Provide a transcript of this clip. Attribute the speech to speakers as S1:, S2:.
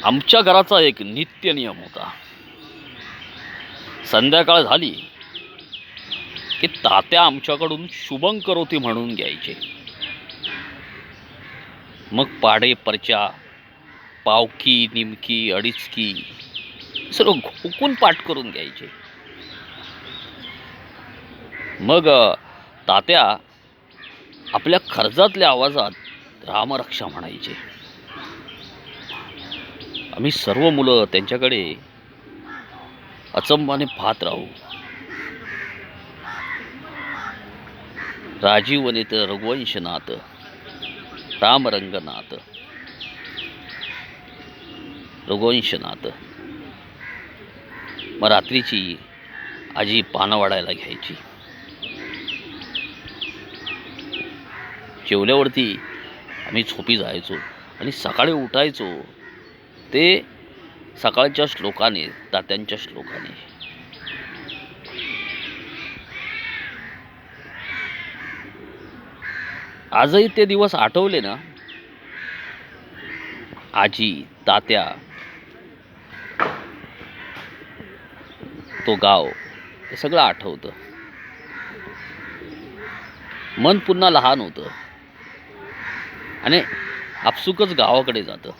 S1: आमच्या घराचा एक नित्य नियम होता. संध्याकाळ झाली की तात्या आमच्याकडून शुभंकरोती म्हणून घ्यायचे. मग पाढे परच्या, पावकी, निमकी, अडीचकी सर्व घोकून पाठ करून घ्यायचे. मग तात्या आपल्या खर्जातल्या आवाजात रामरक्षा म्हणायचे. आम्ही सर्व मुलं त्यांच्याकडे अचंबाने पाहत राहू. राजीवनेत रघुवंशनाथ, रामरंगनाथ, रघुवंशनाथ. मग रात्रीची आजी पानं वाढायला घ्यायची. जेवल्यावरती आम्ही झोपी जायचो आणि सकाळी उठायचो ते सकाळच्या श्लोकाने, तात्यांच्या श्लोकाने. आजही ते दिवस आठवले ना, आजी, तात्या, तो गाव, हे सगळं आठवतं. मन पुन्हा लहान होतं आणि आपसुकच गावाकडे जातं.